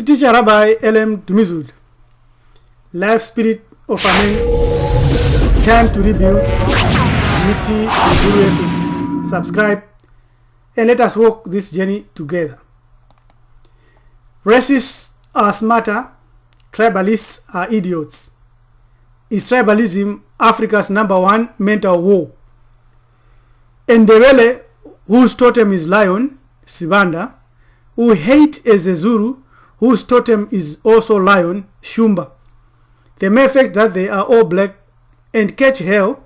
is teacher Rabbi L.M. Dumizud. Life spirit of a man. Time to rebuild. Unity and guru ethics. Subscribe and let us walk this journey together. Racists are smarter. Tribalists are idiots. Is tribalism Africa's #1 mental war? Ndebele, whose totem is lion, Sibanda, who hate as a Zulu, whose totem is also lion, Shumba. The mere fact that they are all black and catch hell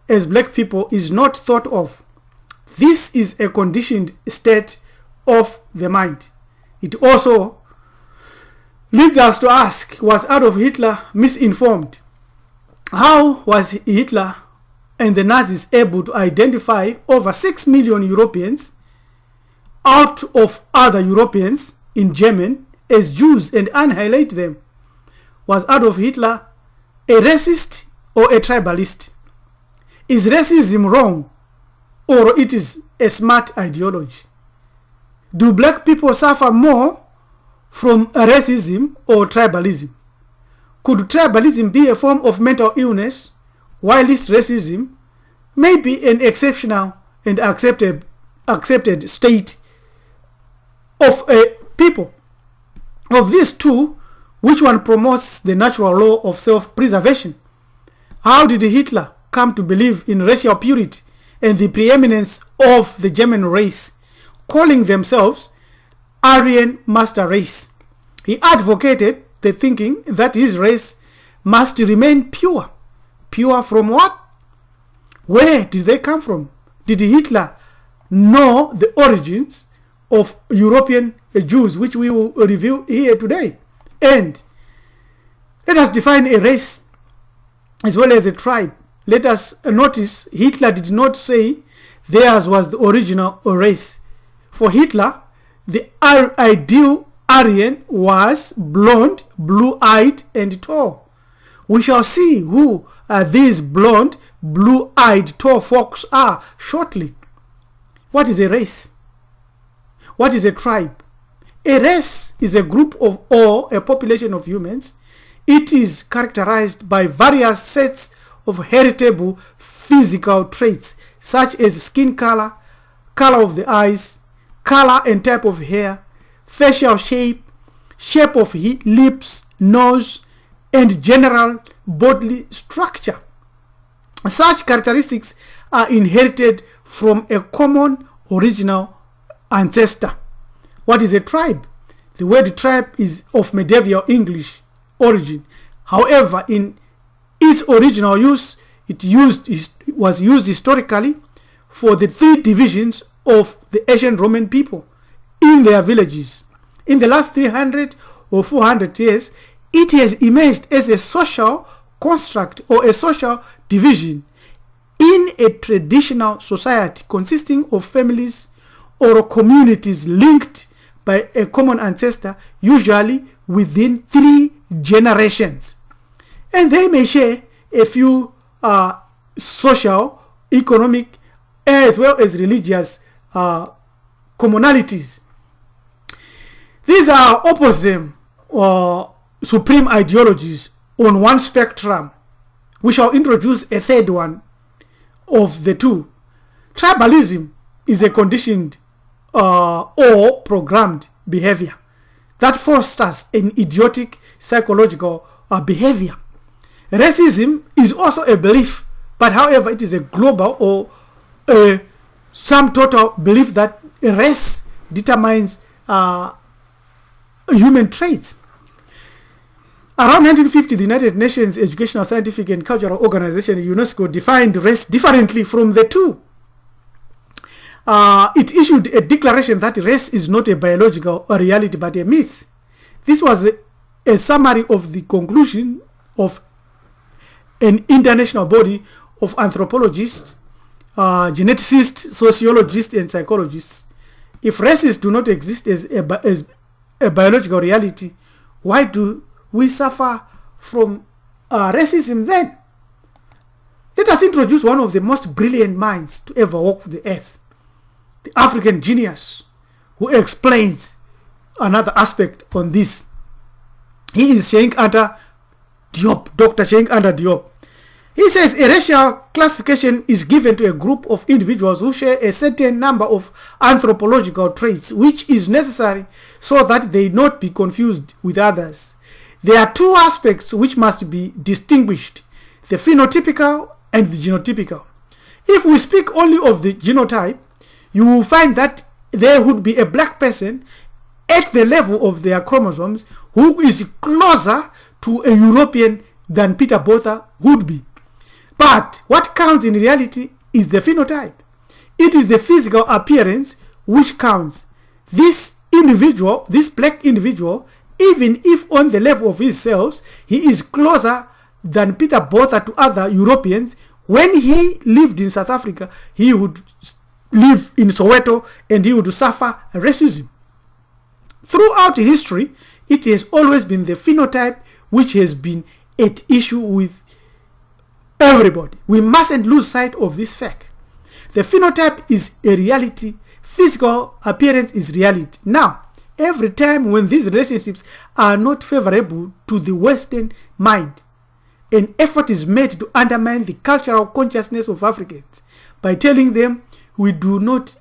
as black people is not thought of. This is a conditioned state of the mind. It also leads us to ask, was Adolf Hitler misinformed? How was Hitler and the Nazis able to identify over 6 million Europeans out of other Europeans in Germany as Jews and annihilate them? Was Adolf Hitler a racist or a tribalist? Is racism wrong or it is a smart ideology? Do black people suffer more from racism or tribalism? Could tribalism be a form of mental illness, while this racism may be an exceptional and accepted state of a people? Of these two, which one promotes the natural law of self-preservation? How did Hitler come to believe in racial purity and the preeminence of the German race, calling themselves Aryan master race? He advocated the thinking that his race must remain pure. Pure from what? Where did they come from? Did Hitler know the origins of European Jews, which we will review here today? And let us define a race as well as a tribe. Let us notice Hitler did not say theirs was the original race. For Hitler, the ideal Aryan was blonde, blue-eyed, and tall. We shall see who these blonde, blue-eyed, tall folks are shortly. What is a race? What is a tribe? A race is a group of or a population of humans. It is characterized by various sets of heritable physical traits such as skin color, color of the eyes, color and type of hair, facial shape, shape of lips, nose, and general bodily structure. Such characteristics are inherited from a common original ancestor. What is a tribe? The word tribe is of medieval English origin. However, in its original use, it was used historically for the 3 divisions of the ancient Roman people in their villages. In the last 300 or 400 years, it has emerged as a social construct or a social division in a traditional society consisting of families or communities linked by a common ancestor, usually within 3 generations. And they may share a few social, economic, as well as religious commonalities. These are opposite supreme ideologies on one spectrum. We shall introduce a third one of the two. Tribalism is a conditioned or programmed behavior that fosters an idiotic psychological behavior. Racism is also a belief, but however it is a global or some total belief that a race determines human traits. Around 1950, the United Nations Educational, Scientific and Cultural Organization, UNESCO, defined race differently from the two. It issued a declaration that race is not a biological reality but a myth. This was a summary of the conclusion of an international body of anthropologists, geneticists, sociologists, and psychologists. If races do not exist as a biological reality, why do we suffer from racism then? Let us introduce one of the most brilliant minds to ever walk the earth, the African genius, who explains another aspect on this. He is Sheikh Anta Diop, Dr. Sheikh Anta Diop. He says a racial classification is given to a group of individuals who share a certain number of anthropological traits, which is necessary so that they not be confused with others. There are two aspects which must be distinguished: the phenotypical and the genotypical. If we speak only of the genotype, you will find that there would be a black person at the level of their chromosomes who is closer to a European than Peter Botha would be. But what counts in reality is the phenotype. It is the physical appearance which counts. This individual, this black individual, even if on the level of his cells, he is closer than Peter Botha to other Europeans, when he lived in South Africa, he would live in Soweto and he would suffer racism. Throughout history, it has always been the phenotype which has been at issue with everybody. We mustn't lose sight of this fact. The phenotype is a reality. Physical appearance is reality. Now, every time when these relationships are not favorable to the Western mind, an effort is made to undermine the cultural consciousness of Africans by telling them we do not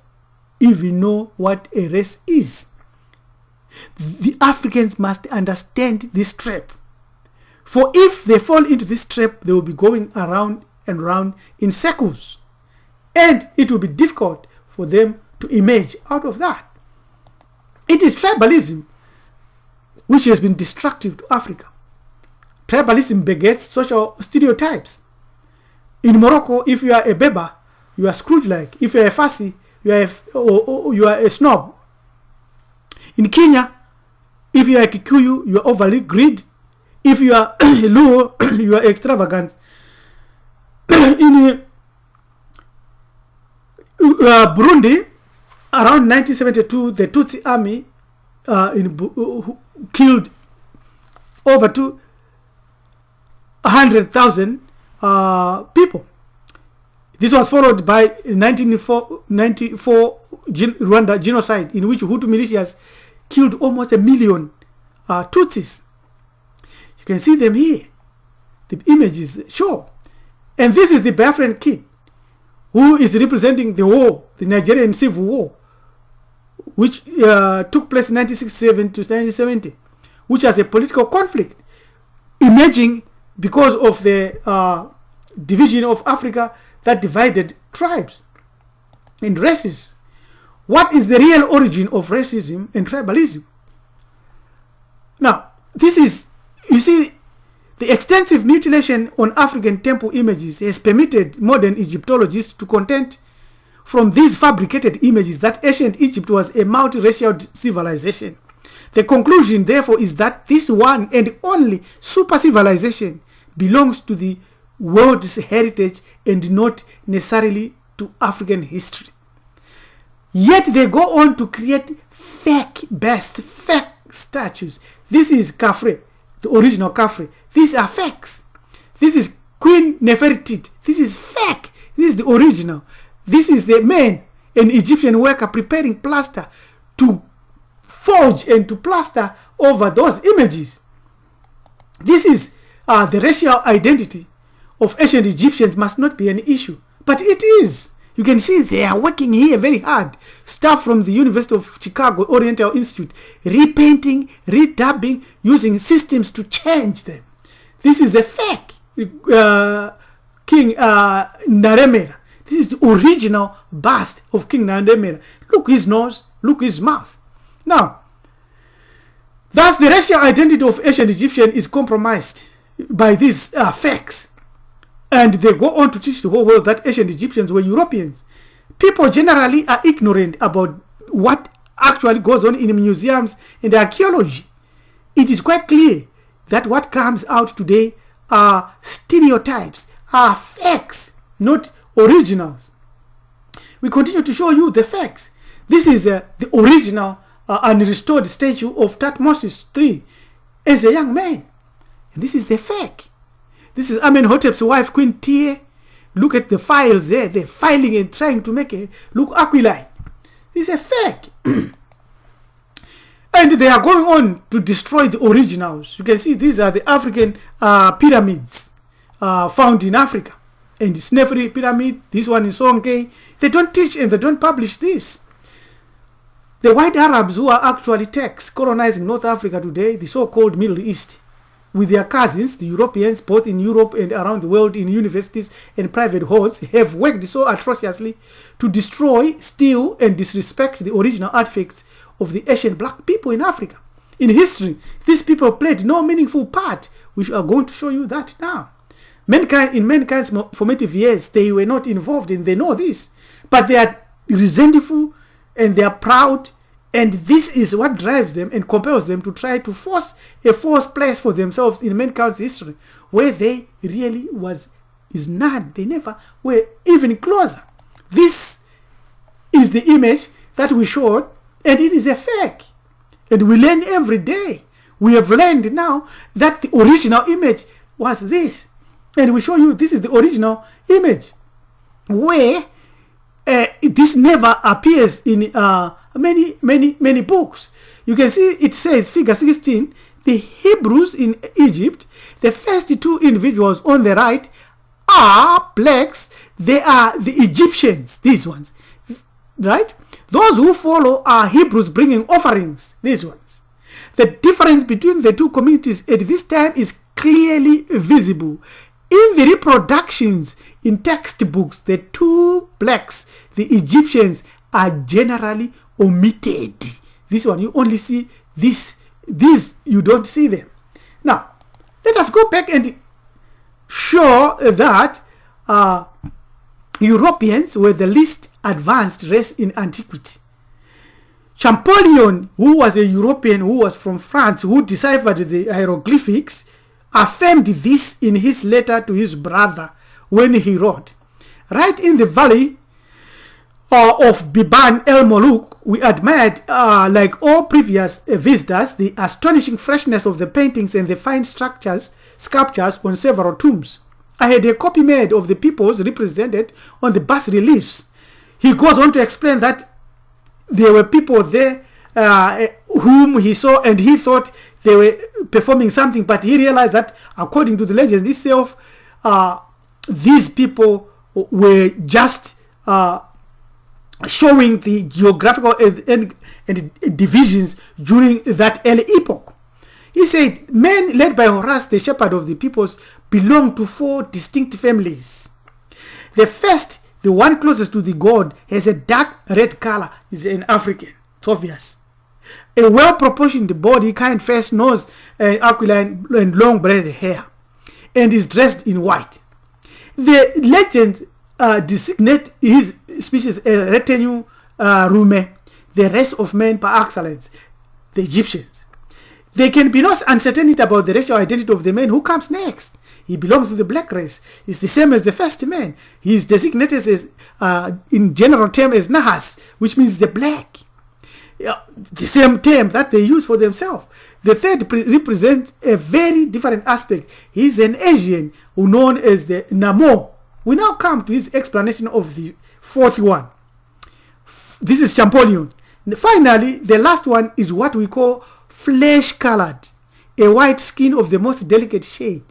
even know what a race is. The Africans must understand this trap. For if they fall into this trap, they will be going around and around in circles. And it will be difficult for them to emerge out of that. It is tribalism which has been destructive to Africa. Tribalism begets social stereotypes. In Morocco, if you are a Berber, you are Scrooge-like. If you are a Farsi, you are a snob. In Kenya, if you are a Kikuyu, you are overly greedy. If you are Luo, you are extravagant. In Burundi, around 1972, the Tutsi army killed over 200,000 people. This was followed by 1994 Rwanda genocide, in which Hutu militias killed almost 1 million Tutsis. You can see them here. The images show. And this is the Biafran kid who is representing the war, the Nigerian civil war, which took place in 1967 to 1970, which has a political conflict emerging because of the division of Africa that divided tribes and races. What is the real origin of racism and tribalism? Now, this is, you see, the extensive mutilation on African temple images has permitted modern Egyptologists to contend from these fabricated images that ancient Egypt was a multiracial civilization. The conclusion, therefore, is that this one and only super civilization belongs to the world's heritage and not necessarily to African history. Yet they go on to create fake statues. This is Khafre, the original Khafre. These are fakes. This is Queen Nefertiti. This is fake. This is the original. This is the man, an Egyptian worker, preparing plaster to forge and to plaster over those images. This is the racial identity of ancient Egyptians must not be an issue, but it is. You can see they are working here very hard. Staff from the University of Chicago Oriental Institute, repainting, redubbing, using systems to change them. This is a fake King Naremera. This is the original bust of King Naremera. Look his nose, look his mouth. Now, thus the racial identity of ancient Egyptian is compromised by these fakes. And they go on to teach the whole world that ancient Egyptians were Europeans. People generally are ignorant about what actually goes on in museums and archaeology. It is quite clear that what comes out today are stereotypes, are fakes, not originals. We continue to show you the facts. This is the original unrestored statue of Thutmose III as a young man. And this is the fake. This is Amenhotep's wife, Queen Tie. Look at the files there. They're filing and trying to make it look aquiline. This is a fake. And they are going on to destroy the originals. You can see these are the African pyramids found in Africa. And the Snefri pyramid, this one is Sonke. They don't teach and they don't publish this. The white Arabs who are actually Turks colonizing North Africa today, the so-called Middle East, with their cousins, the Europeans, both in Europe and around the world in universities and private halls, have worked so atrociously to destroy, steal, and disrespect the original artifacts of the Asian black people in Africa. In history, these people played no meaningful part. We are going to show you that now. In mankind's formative years, they were not involved and they know this. But they are resentful and they are proud, and this is what drives them and compels them to try to force a false place for themselves in mankind's history, where they really is none. They never were even closer. This is the image that we showed, and it is a fake. And we learn every day. We have learned now that the original image was this. And we show you this is the original image, where this never appears in many books. You can see it says, figure 16, the Hebrews in Egypt, the first two individuals on the right are blacks. They are the Egyptians, these ones, right? Those who follow are Hebrews bringing offerings, these ones. The difference between the two communities at this time is clearly visible. In the reproductions in textbooks, the two blacks, the Egyptians, are generally omitted. This one, you only see this. These, you don't see them. Now, let us go back and show that Europeans were the least advanced race in antiquity. Champollion, who was a European who was from France, who deciphered the hieroglyphics, affirmed this in his letter to his brother when he wrote, right in the valley of Biban el Moluk, we admired, like all previous visitors, the astonishing freshness of the paintings and the fine sculptures on several tombs. I had a copy made of the peoples represented on the bas reliefs. He goes on to explain that there were people there whom he saw and he thought they were performing something, but he realized that according to the legend itself, these people were just showing the geographical and divisions during that early epoch. He said, men led by Horus, the shepherd of the peoples, belong to four distinct families. The first, the one closest to the god, has a dark red color. Is an African. It's obvious. A well-proportioned body, kind face, nose, aquiline, and long braided hair, and is dressed in white. The legend designate his species a retinue rume, the race of men par excellence, the Egyptians. There can be no uncertainty about the racial identity of the man who comes next. He belongs to the black race. It's the same as the first man. He is designated as, in general term, as Nahas, which means the black. The same term that they use for themselves. The third represents a very different aspect. He is an Asian who known as the Namo. We now come to his explanation of the fourth one. This is Champollion. Finally, the last one is what we call flesh-colored, a white skin of the most delicate shade.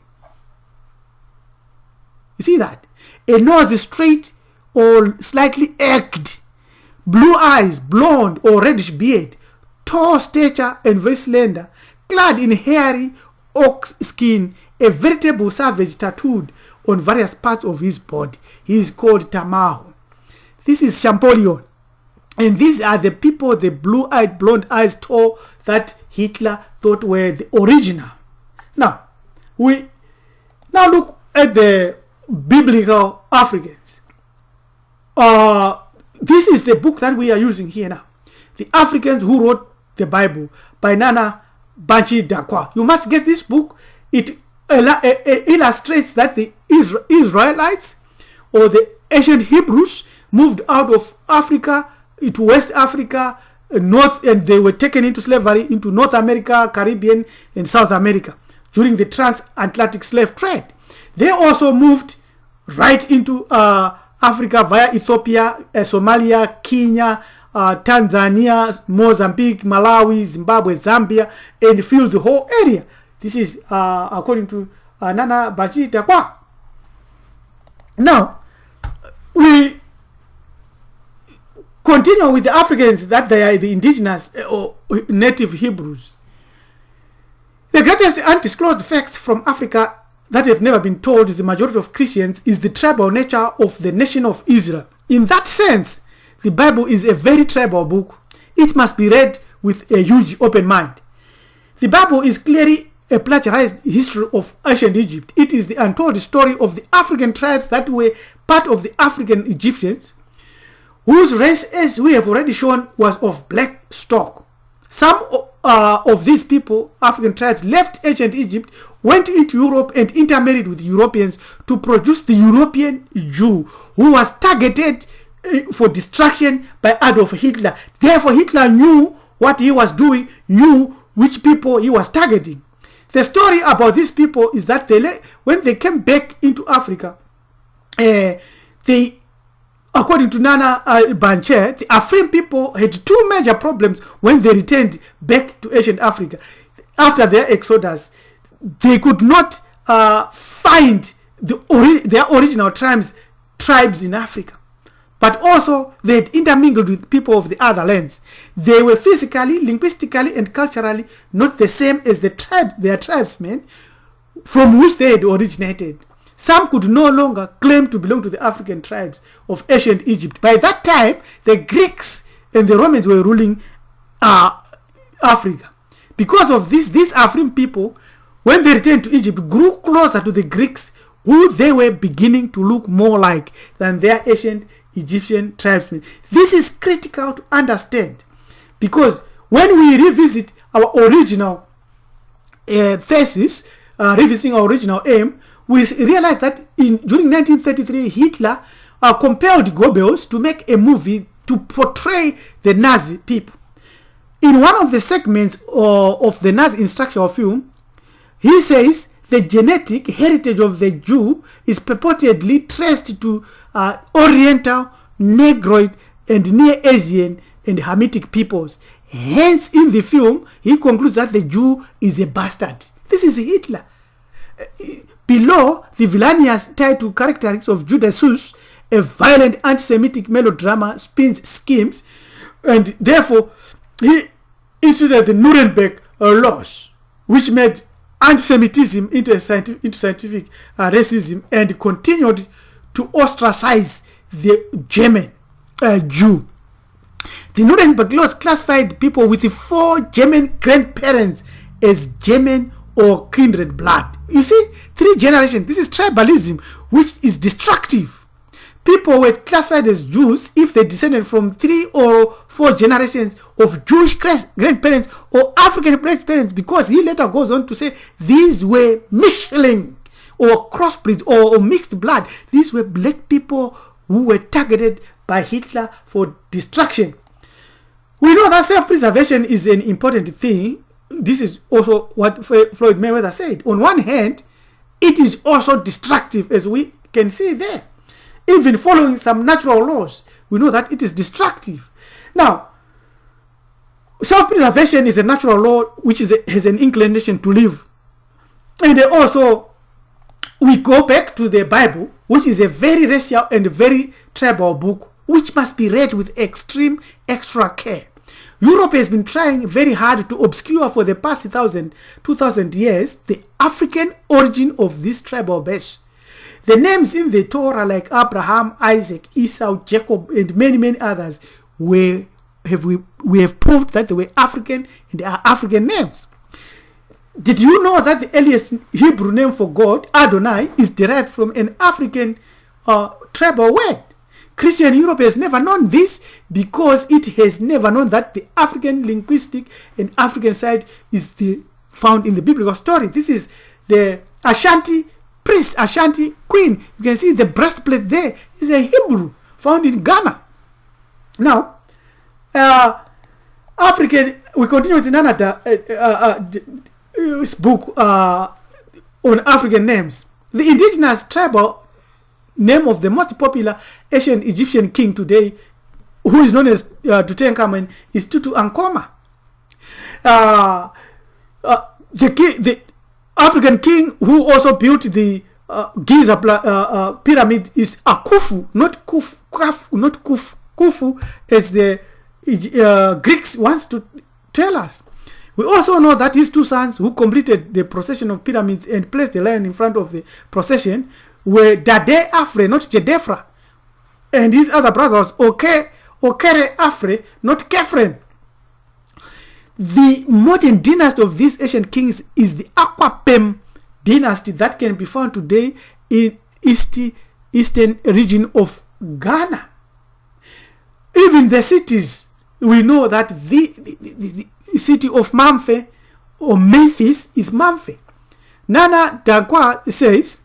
You see that? A nose straight or slightly arched, blue eyes, blonde or reddish beard, tall stature and very slender, clad in hairy ox skin, a veritable savage tattooed on various parts of his body. He is called Tamahu. This is Champollion. And these are the people, the blue-eyed, blonde eyes, tall, that Hitler thought were the original. Now, we now look at the biblical Africans. This is the book that we are using here now. The Africans who wrote the Bible by Nana Banchi Dakwa. You must get this book. It illustrates that the Israelites or the ancient Hebrews moved out of Africa into West Africa, North, and they were taken into slavery into North America, Caribbean, and South America during the transatlantic slave trade. They also moved right into Africa via Ethiopia, Somalia, Kenya, Tanzania, Mozambique, Malawi, Zimbabwe, Zambia, and filled the whole area. This is according to Nana Bachitakwa. Now, we continue with the Africans, that they are the indigenous or native Hebrews. The greatest undisclosed facts from Africa that have never been told to the majority of Christians is the tribal nature of the nation of Israel. In that sense, the Bible is a very tribal book. It must be read with a huge open mind. The Bible is clearly a plagiarized history of ancient Egypt. It is the untold story of the African tribes that were part of the African Egyptians, whose race, as we have already shown, was of black stock. Some of these people, African tribes, left ancient Egypt, went into Europe and intermarried with Europeans to produce the European Jew, who was targeted for destruction by Adolf Hitler. Therefore, Hitler knew what he was doing, knew which people he was targeting. The story about these people is that when they came back into Africa, according to Nana Bancher, the African people had two major problems when they returned back to ancient Africa. After their exodus, they could not find their original tribes in Africa. But also, they had intermingled with people of the other lands. They were physically, linguistically, and culturally not the same as their tribesmen from which they had originated. Some could no longer claim to belong to the African tribes of ancient Egypt. By that time, the Greeks and the Romans were ruling Africa. Because of this, these African people, when they returned to Egypt, grew closer to the Greeks, who they were beginning to look more like than their ancient Egyptian tribesmen. This is critical to understand, because when we revisit our original thesis, revisiting our original aim, we realize that during 1933, Hitler compelled Goebbels to make a movie to portray the Nazi people. In one of the segments of the Nazi instructional film, he says the genetic heritage of the Jew is purportedly traced to Oriental, Negroid, and Near Asian and Hamitic peoples. Hence, in the film, he concludes that the Jew is a bastard. This is Hitler. Below, the villainous title characteristics of Judas, a violent anti-Semitic melodrama, spins schemes, and therefore he instituted the Nuremberg laws, which made anti-Semitism into scientific racism, and continued to ostracize the German Jew. The Nuremberg laws classified people with 4 German grandparents as German or kindred blood. You see, 3 generations. This is tribalism, which is destructive. People were classified as Jews if they descended from 3 or 4 generations of Jewish grandparents or African grandparents, because he later goes on to say these were Michelin or crossbreeds or mixed blood. These were black people who were targeted by Hitler for destruction. We know that self-preservation is an important thing. This is also what Floyd Mayweather said. On one hand, it is also destructive, as we can see there. Even following some natural laws, we know that it is destructive. Now, self-preservation is a natural law which has an inclination to live. And also, we go back to the Bible, which is a very racial and very tribal book, which must be read with extreme extra care. Europe has been trying very hard to obscure for the past 2,000 years the African origin of this tribal base. The names in the Torah, like Abraham, Isaac, Esau, Jacob, and many others, we have proved that they were African, and they are African names. Did you know that the earliest Hebrew name for God, Adonai, is derived from an African tribal word? Christian Europe has never known this, because it has never known that the African linguistic and African side is found in the biblical story. This is the Ashanti priest, Ashanti queen. You can see the breastplate there is a Hebrew found in Ghana. Now, African, we continue with another book on African names. The indigenous tribal name of the most popular ancient Egyptian king today, who is known as Tutankhamun is Tutu Ankoma. The African king who also built the Giza pyramid is Akufu, not Kufu, as the Greeks wants to tell us. We also know that his two sons who completed the procession of pyramids and placed the lion in front of the procession were Dade Afre, not Jedefra. And his other brother was Okere Afre, not Kefren. The modern dynasty of these ancient kings is the Akwapem dynasty that can be found today in eastern region of Ghana. Even the cities, we know that the city of Mamfe or Memphis is Mamfe. Nana Dankwa says,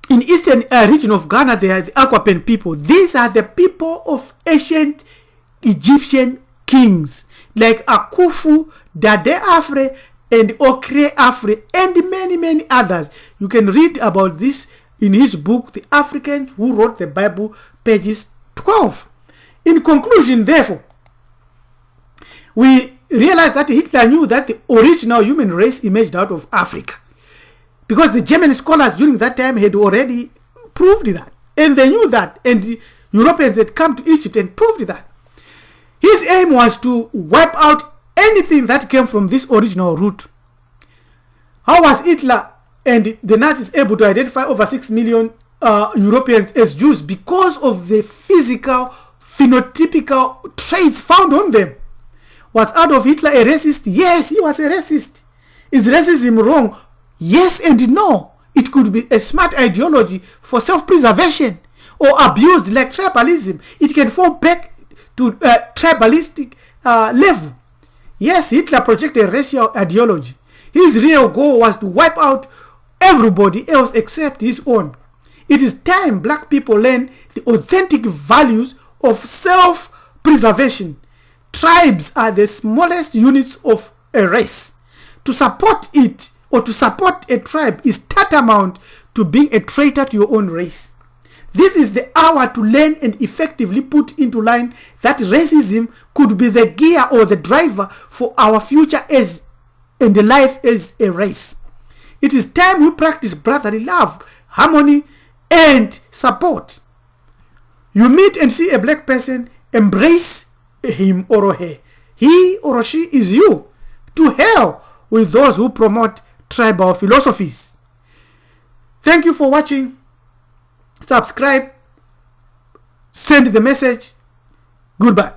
in eastern region of Ghana, there are the Akwapen people. These are the people of ancient Egyptian kings, like Akufu, Dade Afre, and Okre Afre, and many others. You can read about this in his book, The Africans Who Wrote the Bible, pages 12. In conclusion, therefore, we realize that Hitler knew that the original human race emerged out of Africa, because the German scholars during that time had already proved that, and they knew that, and the Europeans had come to Egypt and proved that. His aim was to wipe out anything that came from this original root. How was Hitler and the Nazis able to identify over 6 million Europeans as Jews? Because of the physical, phenotypical traits found on them. Was Adolf Hitler a racist? Yes, he was a racist. Is racism wrong? Yes and no. It could be a smart ideology for self-preservation, or abused like tribalism. It can fall back to tribalistic level. Yes, Hitler projected racial ideology. His real goal was to wipe out everybody else except his own. It is time black people learn the authentic values of self-preservation. Tribes are the smallest units of a race. To support it, or to support a tribe, is tantamount to being a traitor to your own race. This is the hour to learn and effectively put into line that racism could be the gear or the driver for our future as and life as a race. It is time we practice brotherly love, harmony, and support. You meet and see a black person, embrace him or her. He or she is you. To hell with those who promote tribal philosophies. Thank you for watching. Subscribe, send the message. Goodbye.